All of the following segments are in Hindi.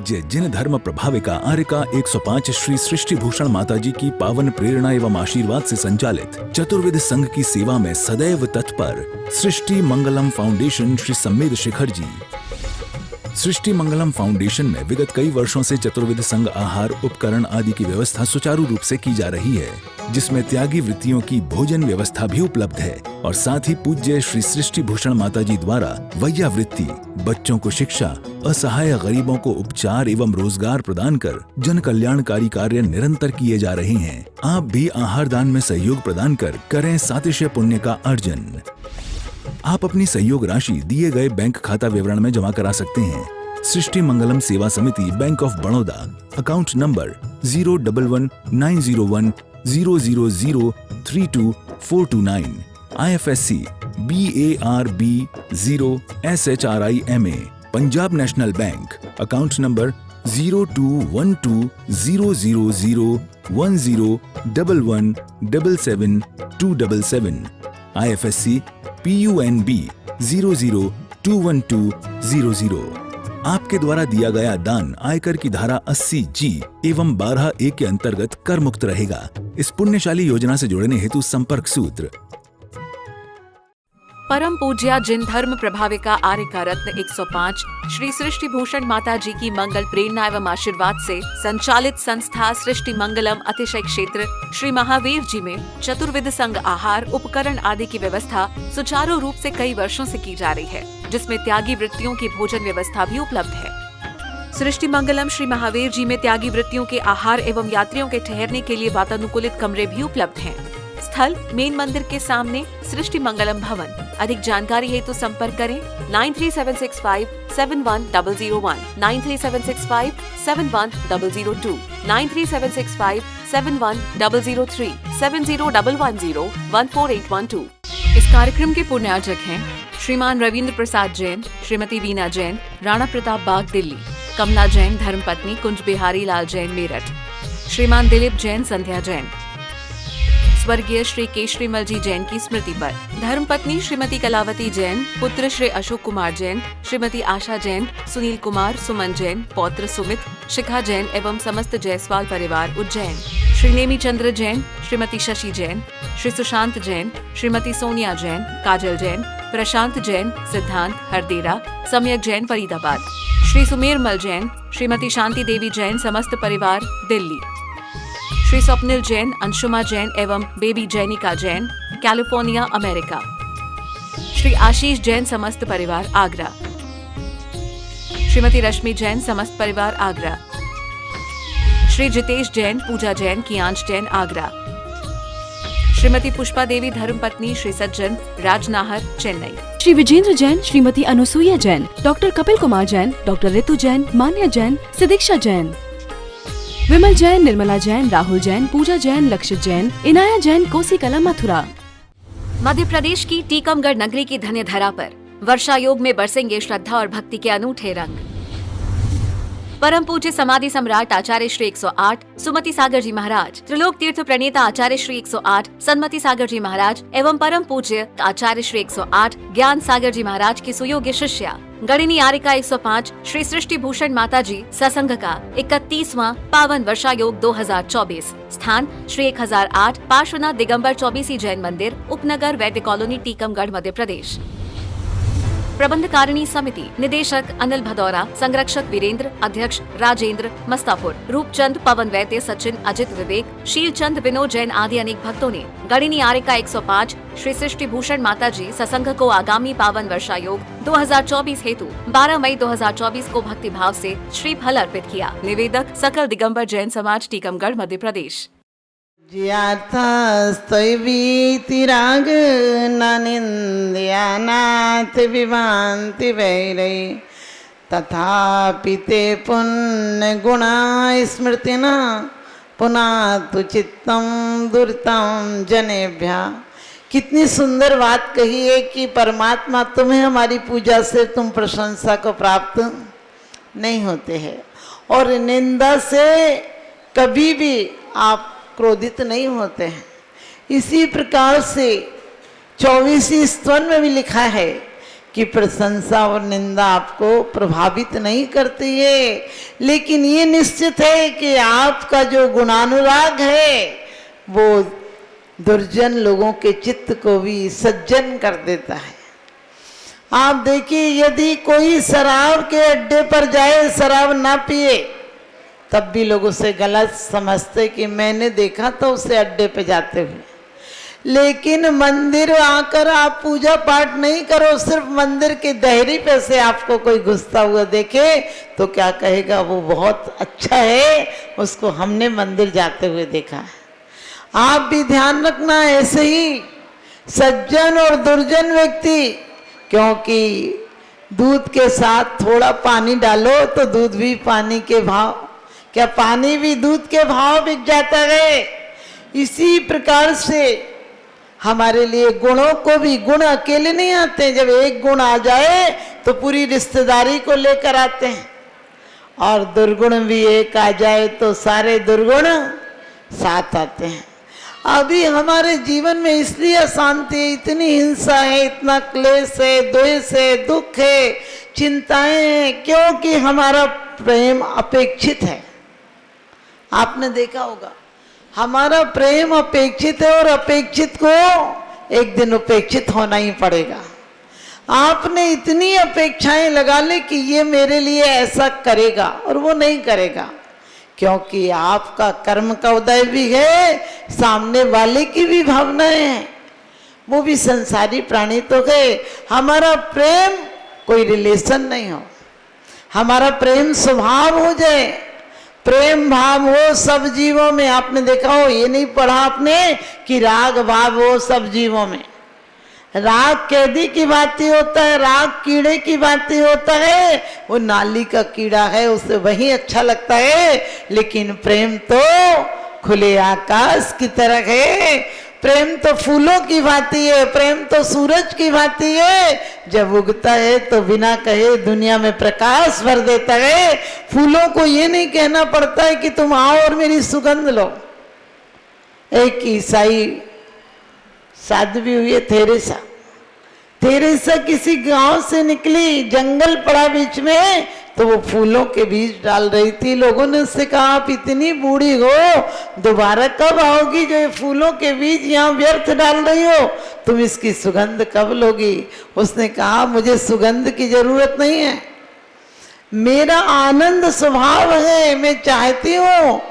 पूज्य जिन धर्म प्रभाविका आर्यका 105 श्री सृष्टि भूषण माताजी की पावन प्रेरणा एवं आशीर्वाद से संचालित चतुर्वेद संघ की सेवा में सदैव तत्पर सृष्टि मंगलम फाउंडेशन श्री सम्मेद शिखर जी। सृष्टि मंगलम फाउंडेशन में विगत कई वर्षों से चतुर्वेद संघ आहार उपकरण आदि की व्यवस्था सुचारू रूप से की जा रही है, जिसमें त्यागी वृत्तियों की भोजन व्यवस्था भी उपलब्ध है और साथ ही पूज्य श्री सृष्टि भूषण माताजी द्वारा वैया वृत्ति, बच्चों को शिक्षा, असहाय गरीबों को उपचार एवं रोजगार प्रदान कर जन कल्याणकारी कार्य निरंतर किए जा रहे हैं। आप भी आहार दान में सहयोग प्रदान कर करें सातिशय पुण्य का अर्जन। आप अपनी सहयोग राशि दिए गए बैंक खाता विवरण में जमा करा सकते हैं। सृष्टि Mangalam Seva Samiti, Bank of Baroda, account number 011901000322429, IFSC BARB 0SHRIMA, Punjab National Bank, account number 0212001011777277, IFSC PUNB 0021200। आपके द्वारा दिया गया दान आयकर की धारा 80G एवं 12A के अंतर्गत कर मुक्त रहेगा। इस पुण्यशाली योजना से जुड़ने हेतु संपर्क सूत्र। परम पूज्या जिन धर्म प्रभाविका आर्यका रत्न 105 श्री सृष्टि भूषण माता जी की मंगल प्रेरणा एवं आशीर्वाद से संचालित संस्था सृष्टि मंगलम अतिशय क्षेत्र श्री महावीर जी में चतुर्विध संघ आहार उपकरण आदि की व्यवस्था सुचारू रूप से कई वर्षों से की जा रही है, जिसमें त्यागी वृत्तियों की भोजन व्यवस्था भी उपलब्ध है। सृष्टि मंगलम श्री महावीर जी में त्यागी वृत्तियों के आहार एवं यात्रियों के ठहरने के लिए वातानुकूलित कमरे भी उपलब्ध हैं। स्थल मेन मंदिर के सामने सृष्टि मंगलम भवन। अधिक जानकारी हेतु संपर्क करें 9376571001, 9376571002, 9376571003, 7011014812। इस कार्यक्रम के पुण्यार्चक हैं श्रीमान रविंद्र प्रसाद जैन, श्रीमती वीना जैन, राणा प्रताप बाग दिल्ली, कमला जैन धर्मपत्नी कुंज बिहारी लाल जैन मेरठ, श्रीमान दिलीप जैन संध्या जैन। स्वर्गीय श्री केशरीमल जी जैन की स्मृति पर धर्मपत्नी श्रीमती कलावती जैन, पुत्र श्री अशोक कुमार जैन, श्रीमती आशा जैन, सुनील कुमार, सुमन जैन, पौत्र सुमित, शिखा जैन एवं समस्त जायसवाल परिवार उज्जैन। श्री नेमी चंद्र जैन, श्रीमती शशि जैन, श्री सुशांत जैन, श्रीमती सोनिया जैन, काजल जैन, प्रशांत जैन, सिद्धांत हरदेरा, सम्यक जैन फरीदाबाद, श्री सुमेरमल जैन, श्रीमती शांति देवी जैन, समस्त परिवार दिल्ली, श्री स्वप्निल जैन, अंशुमा जैन एवं baby Jainika Jain, California America, Shri Ashish Jain, समस्त परिवार आगरा, श्रीमती रश्मि जैन, समस्त परिवार आगरा, श्री जितेश जैन, पूजा जैन, कियांश जैन आगरा, श्रीमती पुष्पा देवी धर्मपत्नी श्री सज्जन, राजनाहर चेन्नई, श्री विजेंद्र जैन, श्रीमती अनुसुईया जैन, डॉक्टर कपिल कुमार जैन, डॉक्टर रितु जैन, मान्या जैन, सिदीक्षा जैन, विमल जैन, निर्मला जैन, राहुल जैन, पूजा जैन, लक्षित जैन, इनाया जैन, कोसी कला मथुरा। मध्य प्रदेश की टीकमगढ़ नगरी की धन्य धरा पर वर्षा योग में बरसेंगे श्रद्धा और भक्ति के अनूठे रंग। परम पूज्य समाधि सम्राट आचार्य श्री 108 सुमति सागर जी महाराज, त्रिलोक तीर्थ प्रणेता आचार्य श्री 108 सन्मति सागर जी महाराज एवं परम पूज्य आचार्य श्री 108 ज्ञान सागर जी महाराज की सुयोग्य शिष्या गणिनी आर्यका 105 श्री सृष्टि भूषण माता जी ससंघ का 31वां पावन वर्षा योग 2024। स्थान श्री 1008 पार्श्वनाथ दिगंबर चौबीसी जैन मंदिर, उपनगर वैद्य कॉलोनी, टीकमगढ़, मध्य प्रदेश। प्रबंधकारिणी समिति निदेशक अनिल भदौरा, संरक्षक वीरेंद्र, अध्यक्ष राजेंद्र मस्तापुर, रूपचंद, पवन वैद्य, सचिन, अजित, विवेक, शीलचंद, विनोद जैन आदि अनेक भक्तों ने गणिनी आर्यका 105 श्री सृष्टि भूषण माता जी ससंघ को आगामी पावन वर्षा योग 2024 हेतु 12 मई 2024 को भक्ति भाव से श्रीफल अर्पित किया। निवेदक सकल दिगंबर जैन समाज, टीकमगढ़, मध्य प्रदेश। ज्ञातास्त्वयीतिराग नानिन्द्यानाथ विभान्ति वैरै तथापि ते पुण्यगुणा स्मृतिना पुनातु चित्तं दुर्तं जनेभ्यः। कितनी सुंदर बात कही है कि परमात्मा तुम्हें हमारी पूजा से तुम प्रशंसा को प्राप्त नहीं होते हैं और निंदा से कभी भी आप क्रोधित नहीं होते हैं। इसी प्रकार से 24वीं स्तवन में भी लिखा है कि प्रशंसा और निंदा आपको प्रभावित नहीं करती है, लेकिन ये निश्चित है कि आपका जो गुणानुराग है वो दुर्जन लोगों के चित्त को भी सज्जन कर देता है। आप देखिए, यदि कोई शराब के अड्डे पर जाए, शराब ना पिए, तब भी लोग उसे गलत समझते कि मैंने देखा तो उसे अड्डे पे जाते हुए। लेकिन मंदिर आकर आप पूजा पाठ नहीं करो, सिर्फ मंदिर की दहरी पे से आपको कोई घुसता हुआ देखे तो क्या कहेगा, वो बहुत अच्छा है, उसको हमने मंदिर जाते हुए देखा है। आप भी ध्यान रखना, ऐसे ही सज्जन और दुर्जन व्यक्ति, क्योंकि दूध के साथ थोड़ा पानी डालो तो दूध भी पानी के भाव, क्या पानी भी दूध के भाव बिक जाता है। इसी प्रकार से हमारे लिए गुणों को भी, गुण अकेले नहीं आते, जब एक गुण आ जाए तो पूरी रिश्तेदारी को लेकर आते हैं, और दुर्गुण भी एक आ जाए तो सारे दुर्गुण साथ आते हैं। अभी हमारे जीवन में इसलिए अशांति है, इतनी हिंसा है, इतना क्लेश है, द्वेष है, दुख है, चिंताएं हैं, क्योंकि हमारा प्रेम अपेक्षित है। आपने देखा होगा, हमारा प्रेम अपेक्षित है और अपेक्षित को एक दिन उपेक्षित होना ही पड़ेगा। आपने इतनी अपेक्षाएं लगा ली कि ये मेरे लिए ऐसा करेगा, और वो नहीं करेगा, क्योंकि आपका कर्म का उदय भी है, सामने वाले की भी भावनाएं हैं, वो भी संसारी प्राणी तो है। हमारा प्रेम कोई रिलेशन नहीं हो, हमारा प्रेम स्वभाव हो जाए, प्रेम भाव हो सब जीवों में। आपने देखा हो, ये नहीं पढ़ा आपने कि राग भाव हो सब जीवों में। राग कैदी की भांति होता है, राग कीड़े की भांति होता है, वो नाली का कीड़ा है, उसे वही अच्छा लगता है। लेकिन प्रेम तो खुले आकाश की तरह है, प्रेम तो फूलों की भांति है, प्रेम तो सूरज की भांति है, जब उगता है तो बिना कहे दुनिया में प्रकाश भर देता है। फूलों को ये नहीं कहना पड़ता है कि तुम आओ और मेरी सुगंध लो। एक ईसाई साध्वी हुई है थेरेसा। थेरेसा किसी गांव से निकली, जंगल पड़ा बीच में, तो वो फूलों के बीज डाल रही थी। लोगों ने उससे कहा, आप इतनी बूढ़ी हो, दोबारा कब आओगी जो ये फूलों के बीज यहाँ व्यर्थ डाल रही हो, तुम इसकी सुगंध कब लोगी? उसने कहा, मुझे सुगंध की जरूरत नहीं है, मेरा आनंद स्वभाव है, मैं चाहती हूँ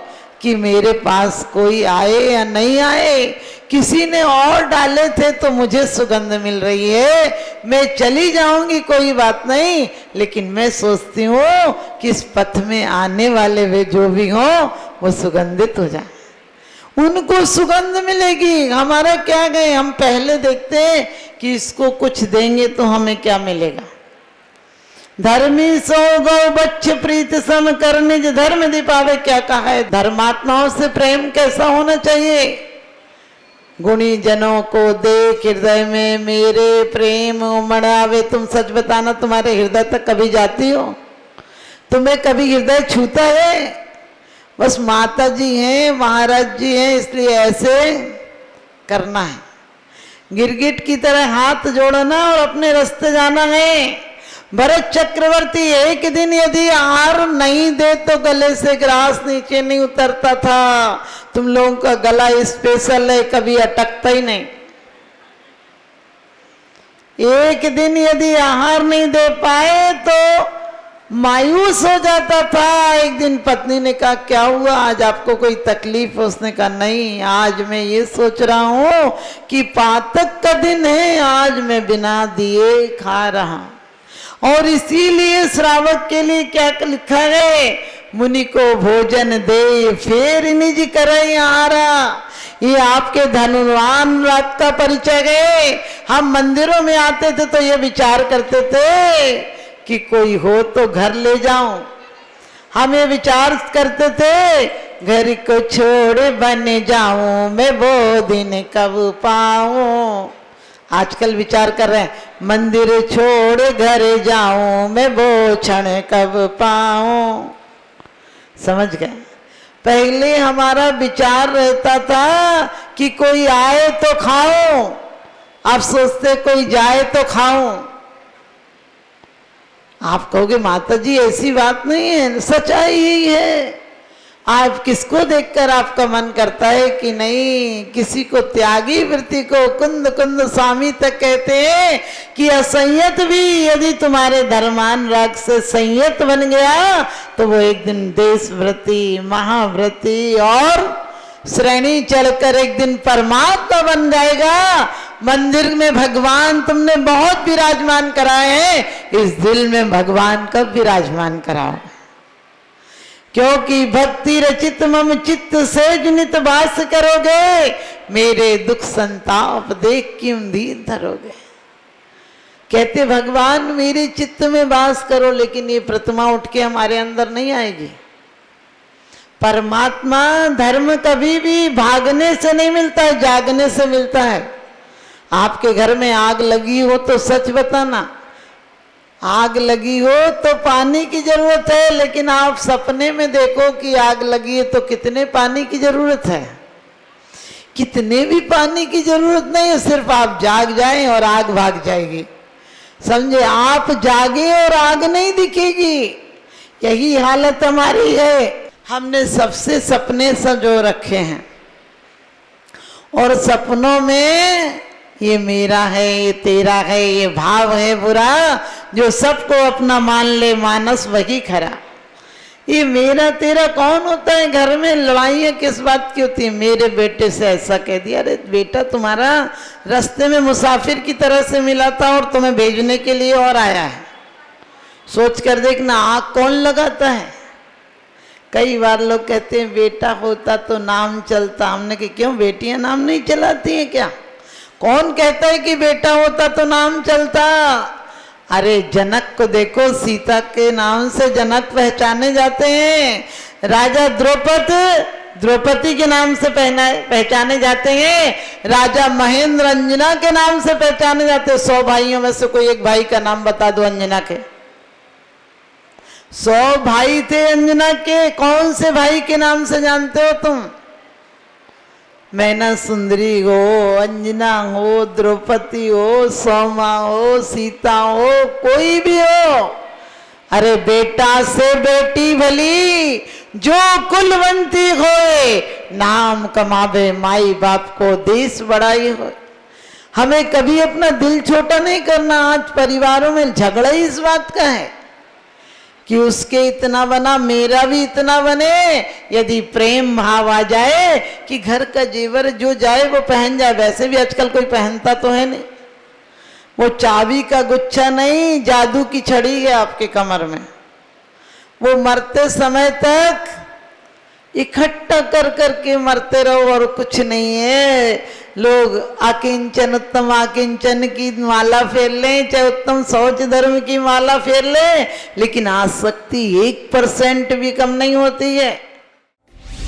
कि मेरे पास कोई आए या नहीं आए, किसी ने और डाले थे तो मुझे सुगंध मिल रही है, मैं चली जाऊंगी कोई बात नहीं, लेकिन मैं सोचती हूँ कि इस पथ में आने वाले वे जो भी हों वो सुगंधित हो जाए, उनको सुगंध मिलेगी। हमारा क्या गए, हम पहले देखते हैं कि इसको कुछ देंगे तो हमें क्या मिलेगा। धर्मी सो गौ बच्च प्रीत सम कर निज धर्म दीपावे, क्या कहा है, धर्मात्माओं से प्रेम कैसा होना चाहिए। गुणी जनों को देख हृदय में मेरे प्रेम उमड़ावे। तुम सच बताना, तुम्हारे हृदय तक कभी जाती हो? तुम्हें कभी हृदय छूता है? बस माता जी हैं, महाराज जी हैं, इसलिए ऐसे करना है, गिरगिट की तरह हाथ जोड़ना और अपने रास्ते जाना है। भरत चक्रवर्ती एक दिन यदि आहार नहीं दे तो गले से ग्रास नीचे नहीं उतरता था। तुम लोगों का गला स्पेशल है, कभी अटकता ही नहीं। एक दिन यदि आहार नहीं दे पाए तो मायूस हो जाता था। एक दिन पत्नी ने कहा, क्या हुआ, आज आपको कोई तकलीफ? उसने कहा, नहीं, आज मैं ये सोच रहा हूं कि पातक का दिन है, आज मैं बिना दिए खा रहा, और इसीलिए श्रावक के लिए क्या लिखा है, मुनि को भोजन दे फिर निज करे आरा। ये आपके धनवान रात का परिचय है। हम मंदिरों में आते थे तो ये विचार करते थे कि कोई हो तो घर ले जाऊं। हम ये विचार करते थे, घर को छोड़ बन जाऊं मैं, वो दिन कब पाऊं। आजकल विचार कर रहे हैं, मंदिर छोड़ घर जाऊं मैं, वो क्षण कब पाऊं। समझ गए? पहले हमारा विचार रहता था कि कोई आए तो खाऊं, अब सोचते कोई जाए तो खाऊं। आप कहोगे माता जी ऐसी बात नहीं है, सच्चाई यही है। आप किसको देखकर आपका मन करता है कि नहीं, किसी को त्यागी वृत्ति को कुंद कुंद स्वामी तक कहते हैं कि असंयत भी यदि तुम्हारे धर्मान राग से संयत बन गया तो वो एक दिन देशव्रती, महाव्रती और श्रेणी चढ़कर एक दिन परमात्मा बन जाएगा। मंदिर में भगवान तुमने बहुत विराजमान कराए हैं, इस दिल में भगवान कब विराजमान कराओ, क्योंकि भक्ति रचित मम चित्त से जनित वास करोगे, मेरे दुख संताप देख क्यों दीन धरोगे। कहते भगवान मेरे चित्त में वास करो, लेकिन ये प्रतिमा उठ के हमारे अंदर नहीं आएगी। परमात्मा धर्म कभी भी भागने से नहीं मिलता है, जागने से मिलता है। आपके घर में आग लगी हो तो सच बताना, आग लगी हो तो पानी की जरूरत है, लेकिन आप सपने में देखो कि आग लगी है तो कितने पानी की जरूरत है, कितने भी पानी की जरूरत नहीं है, सिर्फ आप जाग जाएं और आग भाग जाएगी। समझे, आप जागे और आग नहीं दिखेगी। यही हालत हमारी है। हमने सबसे सपने संजो रखे हैं और सपनों में ये मेरा है, ये तेरा है, ये भाव है बुरा, जो सबको अपना मान ले मानस वही खरा। ये मेरा तेरा कौन होता है? घर में लड़ाइयाँ किस बात की होती है? मेरे बेटे से ऐसा कह दिया, अरे बेटा तुम्हारा रास्ते में मुसाफिर की तरह से मिला था और तुम्हें भेजने के लिए और आया है। सोच कर देखना आँख कौन लगाता है। कई बार लोग कहते हैं बेटा होता तो नाम चलता। हमने कहा क्यों, बेटियां नाम नहीं चलाती हैं क्या? कौन कहता है कि बेटा होता तो नाम चलता? अरे जनक को देखो, सीता के नाम से जनक पहचाने जाते हैं। राजा द्रौपदी के नाम से पहचाने जाते हैं। राजा महेंद्र अंजना के नाम से पहचाने जाते हैं। 100 भाइयों में से कोई एक भाई का नाम बता दो अंजना के। 100 भाई थे अंजना के, कौन से भाई के नाम से जानते हो तुम? मैना सुंदरी हो, अंजना हो, द्रौपदी हो, सोमा हो, सीता हो, कोई भी हो। अरे बेटा से बेटी भली, जो कुलवंती होए, नाम कमावे माई बाप को देश बड़ाई हो। हमें कभी अपना दिल छोटा नहीं करना। आज परिवारों में झगड़ा ही इस बात का है कि उसके इतना बना, मेरा भी इतना बने। यदि प्रेम भाव आ जाए कि घर का जेवर जो जाए वो पहन जाए, वैसे भी आजकल कोई पहनता तो है नहीं। वो चाबी का गुच्छा नहीं, जादू की छड़ी है आपके कमर में। वो मरते समय तक इकट्ठा कर करके मरते रहो और कुछ नहीं है। लोग आकिंचन उत्तम आकिंचन की माला फेर लें, चाहे उत्तम शौच धर्म की माला फेर लें, लेकिन आसक्ति 1% भी कम नहीं होती है।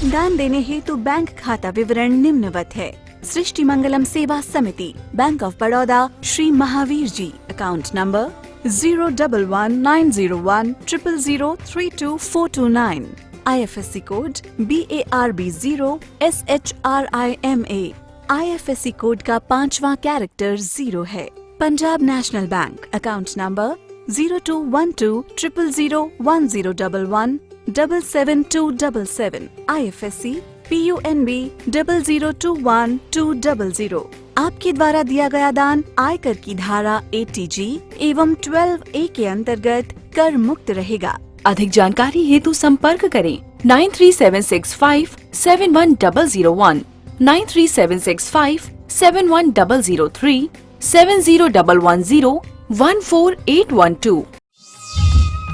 दान देने हेतु बैंक खाता विवरण निम्नवत है। सृष्टि Mangalam Seva Samiti, Bank of Baroda, Shri Mahavir ji, account number 011901000324229, IFSC code BARB0 SHRIMA। IFSC code का 5वां कैरेक्टर 0 है। Punjab National Bank, account number 0212001011777277, IFSC PUNB 0021200। आपके द्वारा दिया गया दान आयकर की धारा 80G एवं 12A के अंतर्गत कर मुक्त रहेगा। अधिक जानकारी हेतु संपर्क करें 9376571001, 9376571003, 7011014812।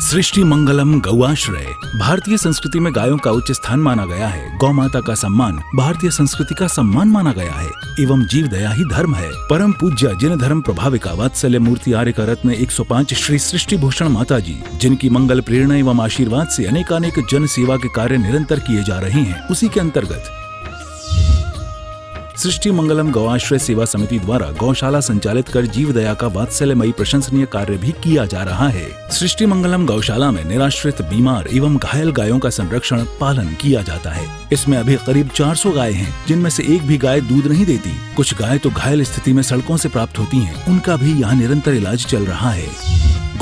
सृष्टि मंगलम गौआश्रय। भारतीय संस्कृति में गायों का उच्च स्थान माना गया है। गौ माता का सम्मान भारतीय संस्कृति का सम्मान माना गया है एवं जीव दया ही धर्म है। परम पूज्य जिन धर्म प्रभाविका वात्सल्य मूर्ति आर्य का रत्न 105 श्री सृष्टि भूषण माता जी, जिनकी मंगल प्रेरणा एवं आशीर्वाद से अनेकानेक जन सेवा के कार्य निरंतर किए जा रहे हैं, उसी के अंतर्गत सृष्टि मंगलम गौआश्रय सेवा समिति द्वारा गौशाला संचालित कर जीव दया का वात्सल्यमयी प्रशंसनीय कार्य भी किया जा रहा है। सृष्टि मंगलम गौशाला में निराश्रित, बीमार एवं घायल गायों का संरक्षण पालन किया जाता है। इसमें अभी करीब 400 गायें हैं, जिनमें से एक भी गाय दूध नहीं देती। कुछ गायें तो घायल स्थिति में सड़कों से प्राप्त होती हैं, उनका भी यहाँ निरंतर इलाज चल रहा है।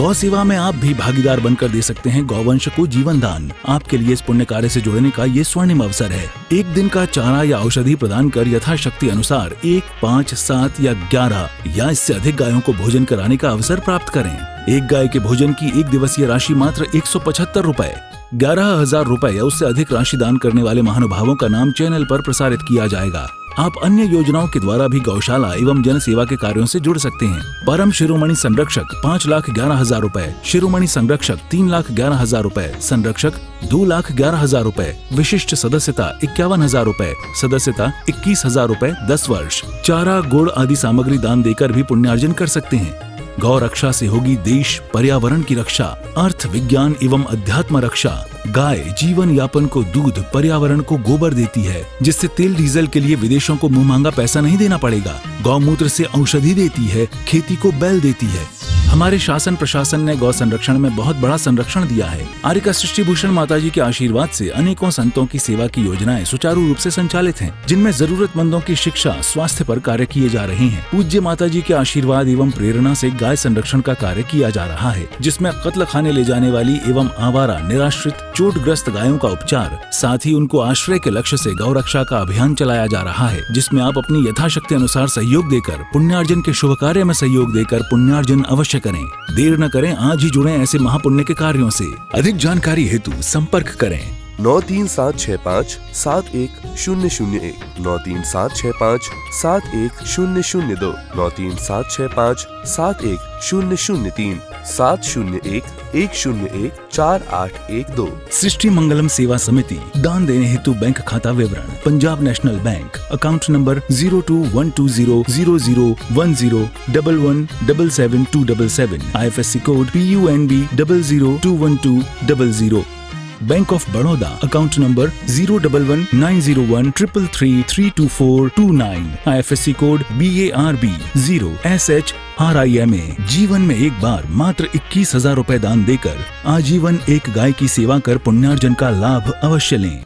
गौ सेवा में आप भी भागीदार बनकर दे सकते हैं गौवंश को जीवन दान। आपके लिए इस पुण्य कार्य से जुड़ने का ये स्वर्णिम अवसर है। एक दिन का चारा या औषधि प्रदान कर यथाशक्ति अनुसार 1, 5, 7 या 11 या इससे अधिक गायों को भोजन कराने का अवसर प्राप्त करें। एक गाय के भोजन की 1 दिवसीय राशि मात्र 175 रुपए। 11,000 रुपए या उससे अधिक राशि दान करने वाले महानुभावों का नाम चैनल पर प्रसारित किया जाएगा। आप अन्य योजनाओं के द्वारा भी गौशाला एवं जन सेवा के कार्यों से जुड़ सकते हैं। परम शिरोमणि संरक्षक 5,11,000 रुपए, शिरोमणि संरक्षक 3,11,000 रुपए, संरक्षक 2,11,000 रुपए, विशिष्ट सदस्यता 51,000 रुपए, सदस्यता 21,000 रुपए 10 वर्ष। चारा, गुड़ आदि सामग्री दान देकर भी पुण्यार्जन कर सकते हैं। गौ रक्षा से होगी देश पर्यावरण की रक्षा, अर्थ विज्ञान एवं अध्यात्म रक्षा। गाय जीवन यापन को दूध, पर्यावरण को गोबर देती है, जिससे तेल डीजल के लिए विदेशों को मुंह मांगा पैसा नहीं देना पड़ेगा। गौमूत्र से औषधि देती है, खेती को बैल देती है। हमारे शासन प्रशासन ने गौ संरक्षण में बहुत बड़ा संरक्षण दिया है। आर्यका सृष्टि भूषण माताजी के आशीर्वाद से अनेकों संतों की सेवा की योजनाएं सुचारू रूप से संचालित हैं, जिनमें जरूरतमंदों की शिक्षा, स्वास्थ्य पर कार्य किए जा रहे हैं। पूज्य माताजी के आशीर्वाद एवं प्रेरणा से गाय संरक्षण का कार्य किया जा रहा है, जिसमें कत्ल खाने ले जाने वाली एवं आवारा, निराश्रित, चोटग्रस्त गायों का उपचार, साथ ही उनको आश्रय के लक्ष्य से गौ रक्षा का अभियान चलाया जा रहा है, जिसमें आप अपनी यथाशक्ति अनुसार सहयोग देकर पुण्यार्जन के शुभ कार्य में सहयोग देकर पुण्यार्जन अवश्य करें। देर न करें, आज ही जुड़ें ऐसे महापुण्य के कार्यों से। अधिक जानकारी हेतु संपर्क करें 9376571001, 9376571002, 9376571003, 701-101-4812। सृष्टि मंगलम सेवा समिति दान देने हेतु बैंक खाता विवरण: Punjab National Bank, account number 021200001011777277, IFSC code PUNB 0021200। Bank of Baroda, account number 0119013332429, IFSC code BARB 0SHRIMA। जीवन में एक बार मात्र 21,000 रुपए दान देकर आजीवन एक गाय की सेवा कर पुण्यार्जन का लाभ अवश्य लें।